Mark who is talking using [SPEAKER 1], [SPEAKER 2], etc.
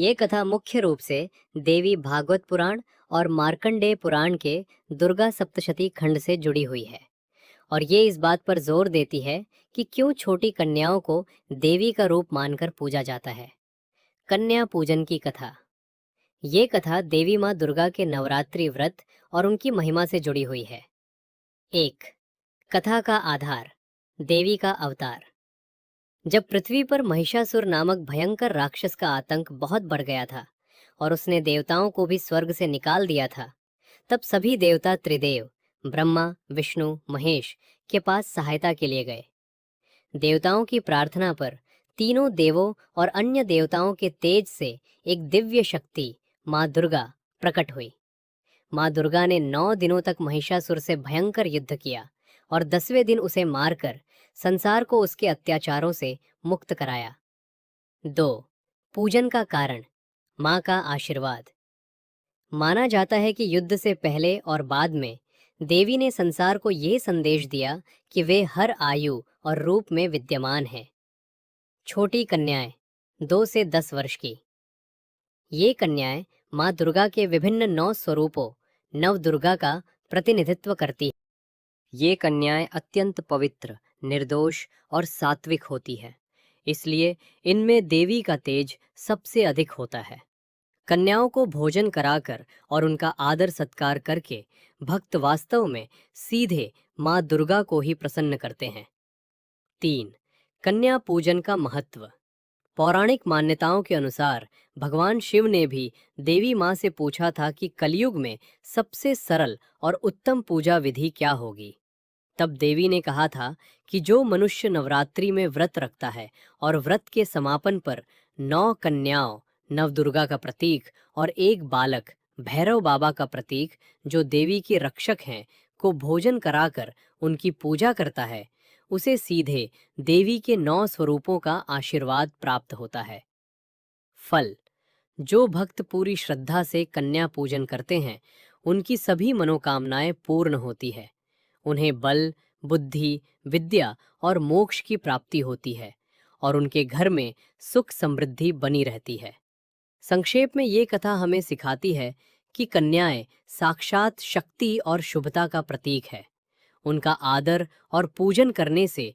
[SPEAKER 1] ये कथा मुख्य रूप से देवी भागवत पुराण और मार्कंडेय पुराण के दुर्गा सप्तशती खंड से जुड़ी हुई है और ये इस बात पर जोर देती है कि क्यों छोटी कन्याओं को देवी का रूप मानकर पूजा जाता है। कन्या पूजन की कथा। ये कथा देवी माँ दुर्गा के नवरात्रि व्रत और उनकी महिमा से जुड़ी हुई है। एक, कथा का आधार। देवी का अवतार। जब पृथ्वी पर महिषासुर नामक भयंकर राक्षस का आतंक बहुत बढ़ गया था और उसने देवताओं को भी स्वर्ग से निकाल दिया था, तब सभी देवता त्रिदेव ब्रह्मा, विष्णु, महेश के पास सहायता के लिए गए। देवताओं की प्रार्थना पर तीनों देवों और अन्य देवताओं के तेज से एक दिव्य शक्ति माँ दुर्गा प्रकट हुई। माँ दुर्गा ने 9 दिनों तक महिषासुर से भयंकर युद्ध किया और 10वें दिन उसे मारकर संसार को उसके अत्याचारों से मुक्त कराया। 2. पूजन का कारण। माँ का आशीर्वाद। माना जाता है कि युद्ध से पहले और बाद में देवी ने संसार को ये संदेश दिया कि वे हर आयु और रूप में विद्यमान हैं। छोटी कन्याएं 2 से 10 वर्ष की। ये कन्याएं माँ दुर्गा के विभिन्न 9 स्वरूपों नव दुर्गा का प्रतिनिधित्व करती हैं। ये कन्याएं अत्यंत पवित्र, निर्दोष और सात्विक होती हैं, इसलिए इनमें देवी का तेज सबसे अधिक होता है। कन्याओं को भोजन कराकर और उनका आदर सत्कार करके भक्त वास्तव में सीधे माँ दुर्गा को ही प्रसन्न करते हैं। 3. कन्या पूजन का महत्व। पौराणिक मान्यताओं के अनुसार भगवान शिव ने भी देवी माँ से पूछा था कि कलयुग में सबसे सरल और उत्तम पूजा विधि क्या होगी। तब देवी ने कहा था कि जो मनुष्य नवरात्रि में व्रत रखता है और व्रत के समापन पर 9 कन्याओं नवदुर्गा का प्रतीक और एक बालक भैरव बाबा का प्रतीक जो देवी के रक्षक हैं को भोजन कराकर उनकी पूजा करता है, उसे सीधे देवी के 9 स्वरूपों का आशीर्वाद प्राप्त होता है। फल। जो भक्त पूरी श्रद्धा से कन्या पूजन करते हैं उनकी सभी मनोकामनाएं पूर्ण होती है। उन्हें बल, बुद्धि, विद्या और मोक्ष की प्राप्ति होती है और उनके घर में सुख समृद्धि बनी रहती है। संक्षेप में ये कथा हमें सिखाती है कि कन्याएं साक्षात शक्ति और शुभता का प्रतीक है। उनका आदर और पूजन करने से